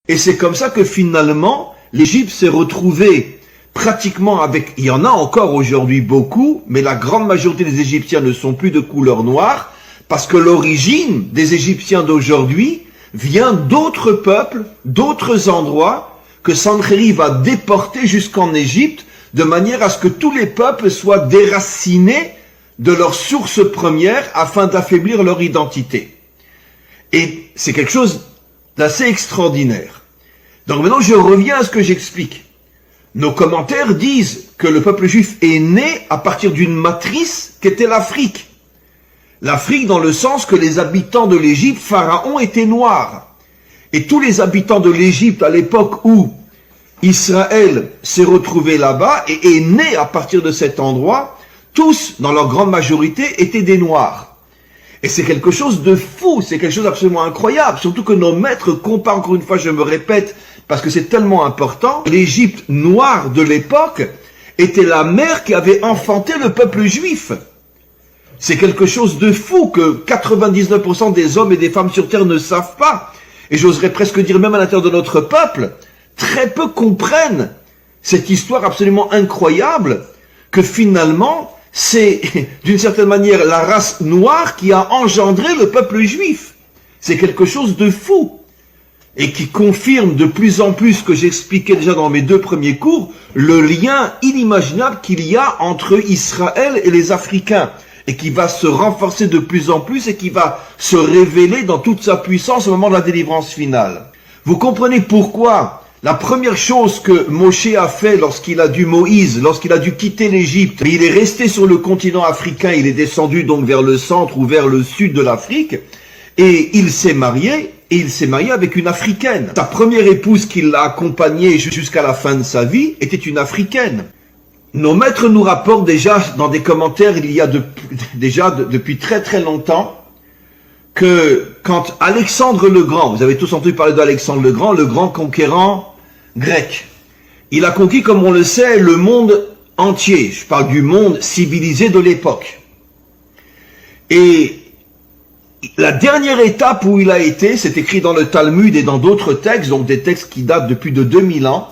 Et c'est comme ça que finalement, l'Égypte s'est retrouvée pratiquement avec, il y en a encore aujourd'hui beaucoup, mais la grande majorité des Égyptiens ne sont plus de couleur noire, parce que l'origine des Égyptiens d'aujourd'hui vient d'autres peuples, d'autres endroits, que Sancherib va déporter jusqu'en Égypte, de manière à ce que tous les peuples soient déracinés de leur source première afin d'affaiblir leur identité. Et c'est quelque chose d'assez extraordinaire. Donc maintenant je reviens à ce que j'explique. Nos commentaires disent que le peuple juif est né à partir d'une matrice qu'était l'Afrique. L'Afrique dans le sens que les habitants de l'Égypte, Pharaon, étaient noirs. Et tous les habitants de l'Égypte à l'époque où Israël s'est retrouvé là-bas et est né à partir de cet endroit, tous, dans leur grande majorité, étaient des noirs. Et c'est quelque chose de fou, c'est quelque chose d'absolument incroyable, surtout que nos maîtres comparent, encore une fois, je me répète, parce que c'est tellement important, l'Égypte noire de l'époque était la mère qui avait enfanté le peuple juif. C'est quelque chose de fou que 99% des hommes et des femmes sur terre ne savent pas. Et j'oserais presque dire même à l'intérieur de notre peuple, très peu comprennent cette histoire absolument incroyable que finalement, c'est d'une certaine manière la race noire qui a engendré le peuple juif. C'est quelque chose de fou. Et qui confirme de plus en plus ce que j'expliquais déjà dans mes 2 premiers cours, le lien inimaginable qu'il y a entre Israël et les Africains, et qui va se renforcer de plus en plus et qui va se révéler dans toute sa puissance au moment de la délivrance finale. Vous comprenez pourquoi la première chose que Moshe a fait lorsqu'il a dû quitter l'Égypte, il est resté sur le continent africain, il est descendu donc vers le centre ou vers le sud de l'Afrique, et il s'est marié avec une Africaine. Sa première épouse qui l'a accompagné jusqu'à la fin de sa vie était une Africaine. Nos maîtres nous rapportent déjà dans des commentaires, il y a depuis très très longtemps, que quand Alexandre le Grand, vous avez tous entendu parler d'Alexandre le grand conquérant grec, il a conquis, comme on le sait, le monde entier. Je parle du monde civilisé de l'époque. Et la dernière étape où il a été, c'est écrit dans le Talmud et dans d'autres textes, donc des textes qui datent de plus de 2000 ans,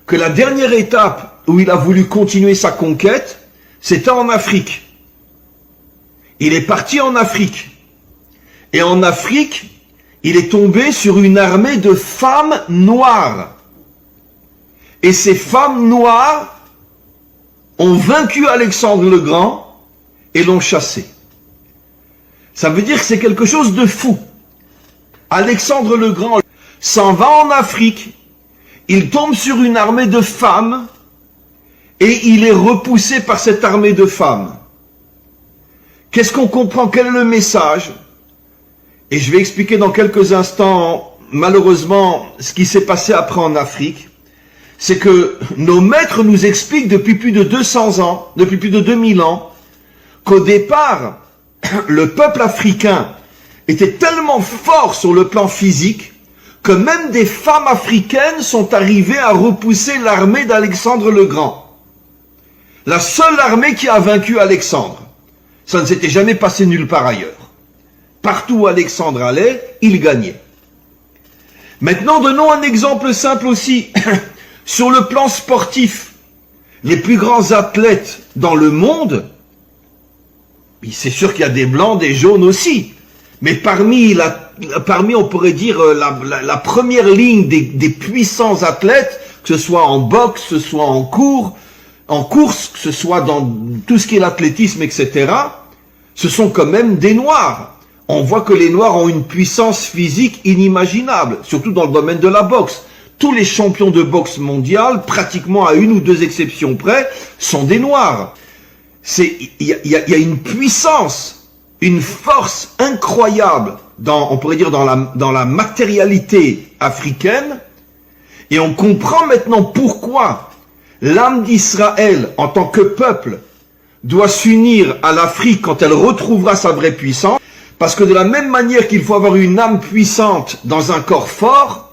que la dernière étape où il a voulu continuer sa conquête, c'était en Afrique. Il est parti en Afrique. Et en Afrique, il est tombé sur une armée de femmes noires. Et ces femmes noires ont vaincu Alexandre le Grand et l'ont chassé. Ça veut dire que c'est quelque chose de fou. Alexandre le Grand s'en va en Afrique, il tombe sur une armée de femmes et il est repoussé par cette armée de femmes. Qu'est-ce qu'on comprend? Quel est le message? Et je vais expliquer dans quelques instants, malheureusement, ce qui s'est passé après en Afrique. C'est que nos maîtres nous expliquent depuis plus de 200 ans, depuis plus de 2000 ans, qu'au départ, le peuple africain était tellement fort sur le plan physique que même des femmes africaines sont arrivées à repousser l'armée d'Alexandre le Grand. La seule armée qui a vaincu Alexandre. Ça ne s'était jamais passé nulle part ailleurs. Partout où Alexandre allait, il gagnait. Maintenant, donnons un exemple simple aussi. Sur le plan sportif, les plus grands athlètes dans le monde, c'est sûr qu'il y a des blancs, des jaunes aussi, mais parmi on pourrait dire la première ligne des puissants athlètes, que ce soit en boxe, que ce soit en course, que ce soit dans tout ce qui est l'athlétisme, etc., ce sont quand même des noirs. On voit que les noirs ont une puissance physique inimaginable, surtout dans le domaine de la boxe. Tous les champions de boxe mondiale, pratiquement à 1 ou 2 exceptions près, sont des noirs. Il y a une puissance, une force incroyable, on pourrait dire dans la matérialité africaine, et on comprend maintenant pourquoi l'âme d'Israël, en tant que peuple, doit s'unir à l'Afrique quand elle retrouvera sa vraie puissance, parce que de la même manière qu'il faut avoir une âme puissante dans un corps fort,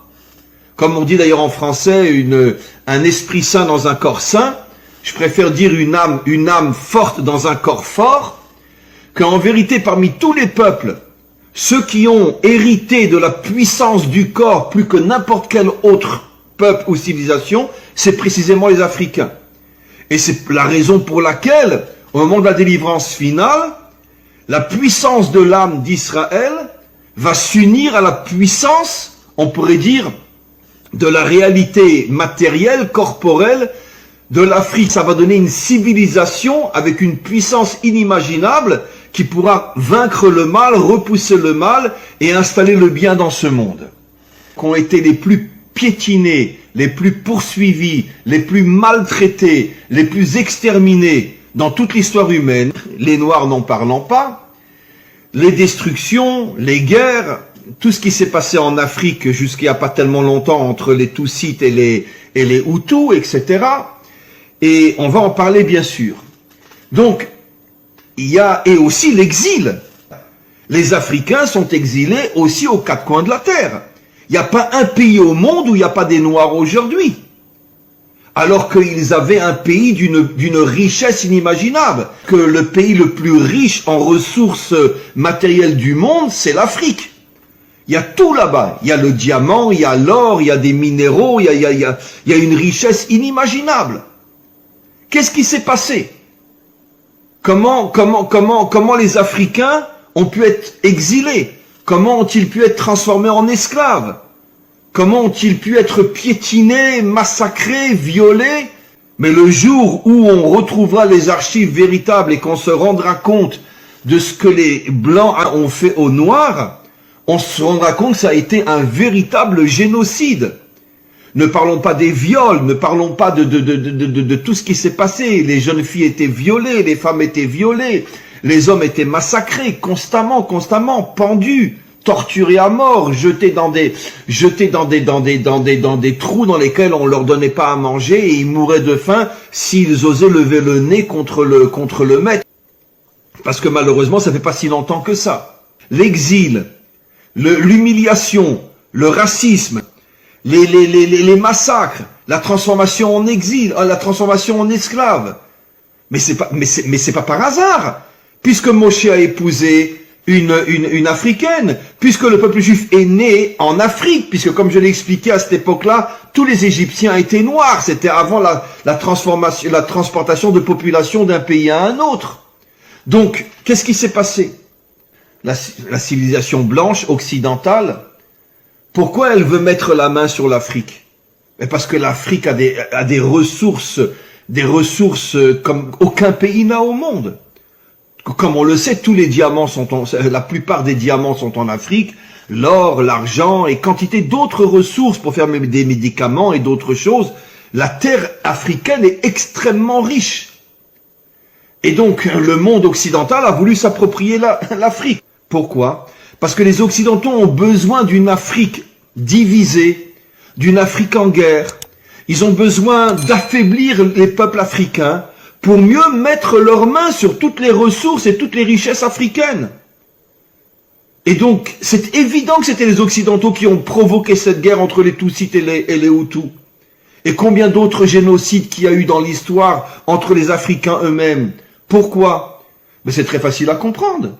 comme on dit d'ailleurs en français, un esprit saint dans un corps saint, je préfère dire une âme forte dans un corps fort, qu'en vérité parmi tous les peuples, Ceux qui ont hérité de la puissance du corps plus que n'importe quel autre peuple ou civilisation, c'est précisément les Africains. Et c'est la raison pour laquelle, au moment de la délivrance finale, la puissance de l'âme d'Israël va s'unir à la puissance, on pourrait dire, de la réalité matérielle, corporelle de l'Afrique. Ça va donner une civilisation avec une puissance inimaginable qui pourra vaincre le mal, repousser le mal et installer le bien dans ce monde. Qu'ont été les plus piétinés, les plus poursuivis, les plus maltraités, les plus exterminés dans toute l'histoire humaine, les Noirs n'en parlant pas, les destructions, les guerres, tout ce qui s'est passé en Afrique jusqu'il n'y a pas tellement longtemps entre les Tutsites et les Hutus, etc. Et on va en parler bien sûr. Donc, il y a, et aussi l'exil. Les Africains sont exilés aussi aux quatre coins de la terre. Il n'y a pas un pays au monde où il n'y a pas des Noirs aujourd'hui. Alors qu'ils avaient un pays d'une richesse inimaginable. Que le pays le plus riche en ressources matérielles du monde, c'est l'Afrique. Il y a tout là-bas. Il y a le diamant, il y a l'or, il y a des minéraux, il y a une richesse inimaginable. Qu'est-ce qui s'est passé? Comment les Africains ont pu être exilés? Comment ont-ils pu être transformés en esclaves? Comment ont-ils pu être piétinés, massacrés, violés? Mais le jour où on retrouvera les archives véritables et qu'on se rendra compte de ce que les Blancs ont fait aux Noirs, on se rendra compte que ça a été un véritable génocide. Ne parlons pas des viols, ne parlons pas de tout ce qui s'est passé. Les jeunes filles étaient violées, les femmes étaient violées, les hommes étaient massacrés constamment, pendus, torturés à mort, jetés dans des trous dans lesquels on leur donnait pas à manger et ils mouraient de faim s'ils osaient lever le nez contre le maître. Parce que malheureusement, ça fait pas si longtemps que ça. L'exil, l'humiliation, le racisme, les massacres, la transformation en exil, la transformation en esclave. Mais c'est pas par hasard, puisque Moshe a épousé une africaine, puisque le peuple juif est né en Afrique, puisque comme je l'ai expliqué à cette époque-là, tous les Égyptiens étaient noirs, c'était avant la transportation de population d'un pays à un autre. Donc, qu'est-ce qui s'est passé? La civilisation blanche occidentale, pourquoi elle veut mettre la main sur l'Afrique? Parce que l'Afrique a des ressources comme aucun pays n'a au monde. Comme on le sait, tous les diamants la plupart des diamants sont en Afrique, l'or, l'argent et quantité d'autres ressources pour faire des médicaments et d'autres choses. La terre africaine est extrêmement riche. Et donc, le monde occidental a voulu s'approprier l'Afrique. Pourquoi? Parce que les Occidentaux ont besoin d'une Afrique divisée, d'une Afrique en guerre. Ils ont besoin d'affaiblir les peuples africains pour mieux mettre leurs mains sur toutes les ressources et toutes les richesses africaines. Et donc, c'est évident que c'était les Occidentaux qui ont provoqué cette guerre entre les Tutsites et les Hutus. Et combien d'autres génocides qu'il y a eu dans l'histoire entre les Africains eux-mêmes. Pourquoi? Mais c'est très facile à comprendre.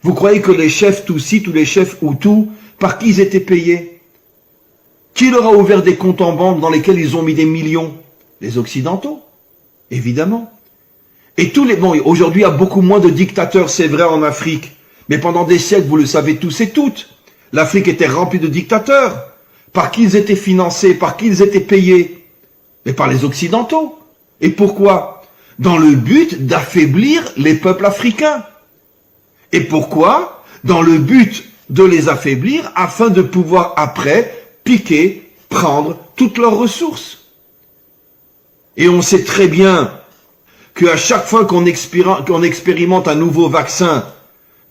Vous croyez que les chefs Tutsites ou les chefs Hutus, par qui ils étaient payés? Qui leur a ouvert des comptes en banque dans lesquels ils ont mis des millions? Les Occidentaux, évidemment. Et aujourd'hui, il y a beaucoup moins de dictateurs, c'est vrai, en Afrique. Mais pendant des siècles, vous le savez tous et toutes, l'Afrique était remplie de dictateurs. Par qui ils étaient financés, par qui ils étaient payés? Mais par les Occidentaux. Et pourquoi? Dans le but d'affaiblir les peuples africains. Et pourquoi? Dans le but de les affaiblir afin de pouvoir après piquer, prendre toutes leurs ressources. Et on sait très bien qu'à chaque fois qu'on expérimente un nouveau vaccin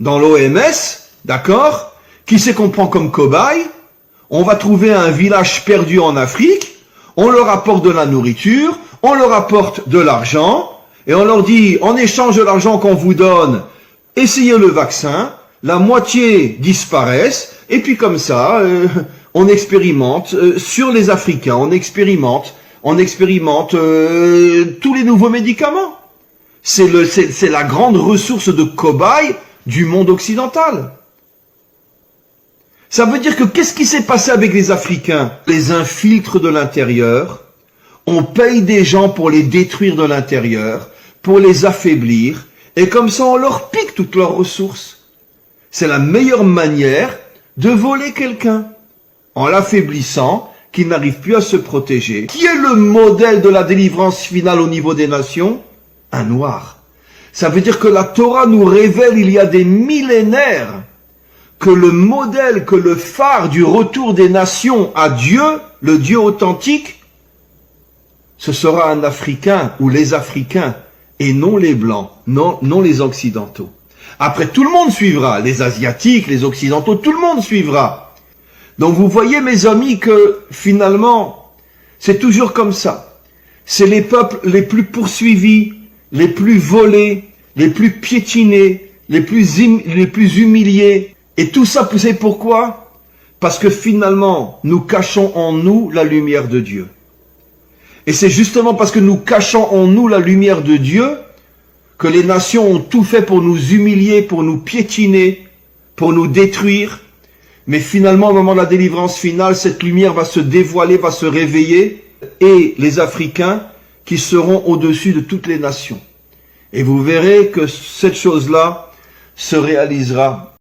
dans l'OMS, d'accord, qui c'est qu'on prend comme cobaye? On va trouver un village perdu en Afrique, on leur apporte de la nourriture, on leur apporte de l'argent, et on leur dit, en échange de l'argent qu'on vous donne, essayez le vaccin, la moitié disparaissent, et puis comme ça, on expérimente sur les Africains, on expérimente tous les nouveaux médicaments. C'est la grande ressource de cobaye du monde occidental. Ça veut dire que qu'est-ce qui s'est passé avec les Africains? Les infiltrent de l'intérieur, on paye des gens pour les détruire de l'intérieur, pour les affaiblir, et comme ça on leur pique toutes leurs ressources. C'est la meilleure manière de voler quelqu'un, en l'affaiblissant, qu'il n'arrive plus à se protéger. Qui est le modèle de la délivrance finale au niveau des nations? Un noir. Ça veut dire que la Torah nous révèle il y a des millénaires que le modèle, que le phare du retour des nations à Dieu, le Dieu authentique, ce sera un Africain ou les Africains et non les Blancs, non les Occidentaux. Après, tout le monde suivra, les Asiatiques, les Occidentaux, tout le monde suivra. Donc vous voyez mes amis que finalement, c'est toujours comme ça. C'est les peuples les plus poursuivis, les plus volés, les plus piétinés, les plus humiliés. Et tout ça, vous savez pourquoi? Parce que finalement, nous cachons en nous la lumière de Dieu. Et c'est justement parce que nous cachons en nous la lumière de Dieu que les nations ont tout fait pour nous humilier, pour nous piétiner, pour nous détruire. Mais finalement, au moment de la délivrance finale, cette lumière va se dévoiler, va se réveiller, et les Africains qui seront au-dessus de toutes les nations. Et vous verrez que cette chose-là se réalisera